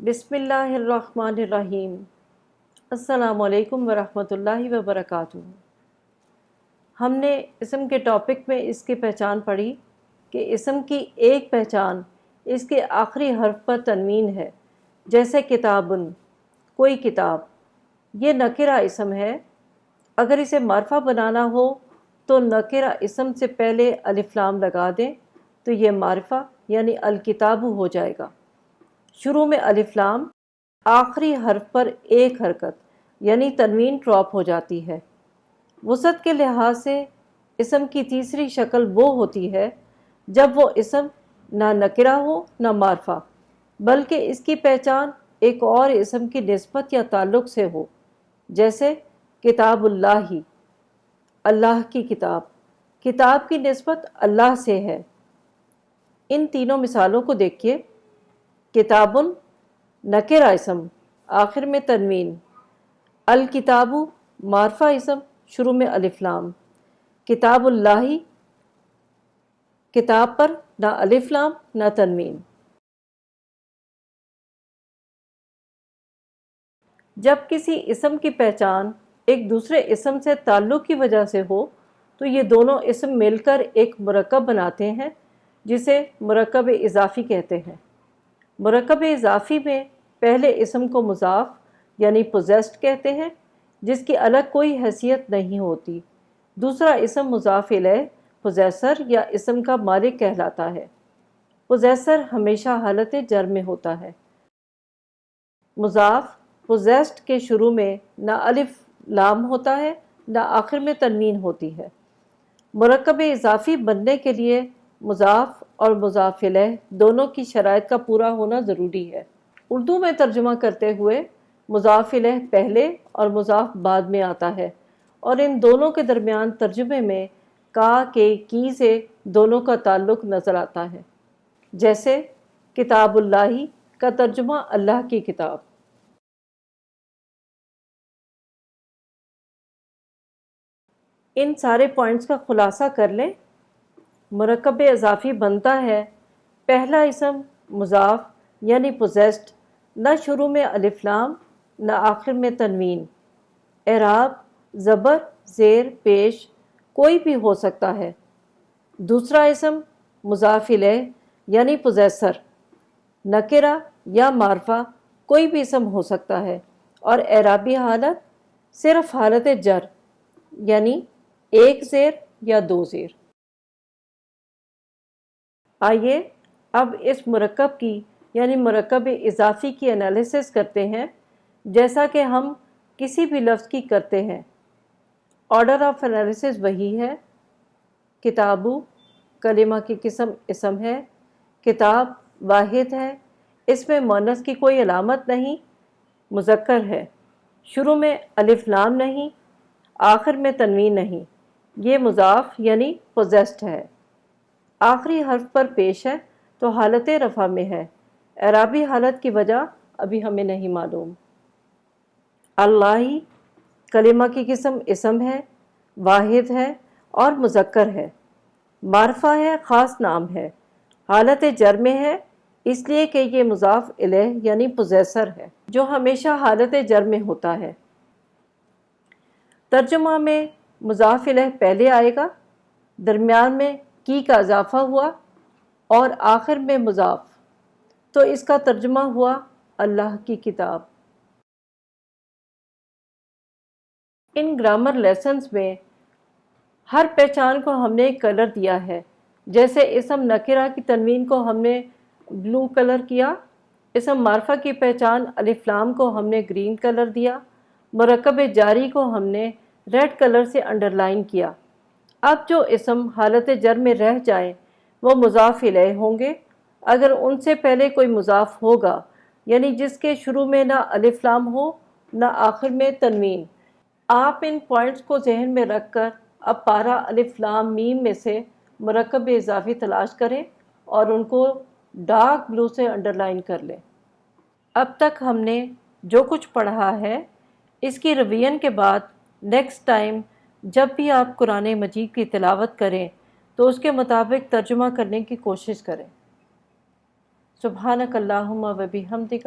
بسم اللہ الرحمن الرحیم۔ السلام علیکم ورحمۃ اللہ وبرکاتہ۔ ہم نے اسم کے ٹاپک میں اس کی پہچان پڑھی کہ اسم کی ایک پہچان اس کے آخری حرف پر تنوین ہے، جیسے کتابن، کوئی کتاب۔ یہ نکرہ اسم ہے۔ اگر اسے معرفہ بنانا ہو تو نکرہ اسم سے پہلے الف لام لگا دیں تو یہ معرفہ یعنی الکتاب ہو جائے گا۔ شروع میں الف لام، آخری حرف پر ایک حرکت یعنی تنوین ڈراپ ہو جاتی ہے۔ وسعت کے لحاظ سے اسم کی تیسری شکل وہ ہوتی ہے جب وہ اسم نہ نکرہ ہو نہ معرفہ، بلکہ اس کی پہچان ایک اور اسم کی نسبت یا تعلق سے ہو، جیسے کتاب اللہ، اللہ کی کتاب۔ کتاب کی نسبت اللہ سے ہے۔ ان تینوں مثالوں کو دیکھیے۔ کتابن نکرہ اسم، آخر میں تنوین۔ الکتاب معرفہ اسم، شروع میں الف لام۔ کتاب اللہ، کتاب پر نہ الف لام نہ تنوین۔ جب کسی اسم کی پہچان ایک دوسرے اسم سے تعلق کی وجہ سے ہو تو یہ دونوں اسم مل کر ایک مرکب بناتے ہیں جسے مرکب اضافی کہتے ہیں۔ مرکب اضافی میں پہلے اسم کو مضاف یعنی پوزیسڈ کہتے ہیں، جس کی الگ کوئی حیثیت نہیں ہوتی۔ دوسرا اسم مضاف الیہ پوزیسر یا اسم کا مالک کہلاتا ہے۔ پوزیسر ہمیشہ حالت جر میں ہوتا ہے۔ مضاف پوزیسڈ کے شروع میں نہ الف لام ہوتا ہے نہ آخر میں تنوین ہوتی ہے۔ مرکب اضافی بننے کے لیے مضاف اور مضاف الیہ دونوں کی شرائط کا پورا ہونا ضروری ہے۔ اردو میں ترجمہ کرتے ہوئے مضاف الیہ پہلے اور مضاف بعد میں آتا ہے، اور ان دونوں کے درمیان ترجمے میں کا کے کی سے دونوں کا تعلق نظر آتا ہے، جیسے کتاب اللہ کا ترجمہ اللہ کی کتاب۔ ان سارے پوائنٹس کا خلاصہ کر لیں۔ مرکب اضافی بنتا ہے پہلا اسم مضاف یعنی پوزیسڈ، نہ شروع میں الف لام نہ آخر میں تنوین۔ اعراب زبر زیر پیش کوئی بھی ہو سکتا ہے۔ دوسرا اسم مضاف الیہ یعنی پوزیسر، نکرہ یا معرفہ کوئی بھی اسم ہو سکتا ہے، اور اعرابی حالت صرف حالت جر یعنی ایک زیر یا دو زیر۔ آئیے اب اس مرکب کی یعنی مرکب اضافی کی انالیسس کرتے ہیں جیسا کہ ہم کسی بھی لفظ کی کرتے ہیں۔ آرڈر آف انالیسس وہی ہے۔ کتابو کلمہ کی قسم اسم ہے، کتاب واحد ہے، اس میں مؤنث کی کوئی علامت نہیں، مذکر ہے، شروع میں الف لام نہیں، آخر میں تنوین نہیں، یہ مضاف یعنی پوزیسڈ ہے، آخری حرف پر پیش ہے تو حالت رفع میں ہے۔ اعرابی حالت کی وجہ ابھی ہمیں نہیں معلوم۔ اللہ کلمہ کی قسم اسم ہے، واحد ہے اور مذکر ہے، معرفہ ہے، خاص نام ہے، حالت جر میں ہے اس لیے کہ یہ مضاف الیہ یعنی پوزیسر ہے جو ہمیشہ حالت جر میں ہوتا ہے۔ ترجمہ میں مضاف الیہ پہلے آئے گا، درمیان میں کی کا اضافہ ہوا اور آخر میں مضاف، تو اس کا ترجمہ ہوا اللہ کی کتاب۔ ان گرامر لیسنز میں ہر پہچان کو ہم نے ایک کلر دیا ہے، جیسے اسم نکرہ کی تنوین کو ہم نے بلو کلر کیا، اسم معرفہ کی پہچان الف لام کو ہم نے گرین کلر دیا، مرکب جاری کو ہم نے ریڈ کلر سے انڈر لائن کیا۔ اب جو اسم حالت جر میں رہ جائیں وہ مضاف الیہ ہوں گے اگر ان سے پہلے کوئی مضاف ہوگا، یعنی جس کے شروع میں نہ الف لام ہو نہ آخر میں تنوین۔ آپ ان پوائنٹس کو ذہن میں رکھ کر اب پارہ الف لام میم میں سے مرکب اضافی تلاش کریں اور ان کو ڈارک بلو سے انڈر لائن کر لیں۔ اب تک ہم نے جو کچھ پڑھا ہے اس کی ریویژن کے بعد نیکسٹ ٹائم جب بھی آپ قرآن مجید کی تلاوت کریں تو اس کے مطابق ترجمہ کرنے کی کوشش کریں۔ سبحانک اللہم و بحمدک،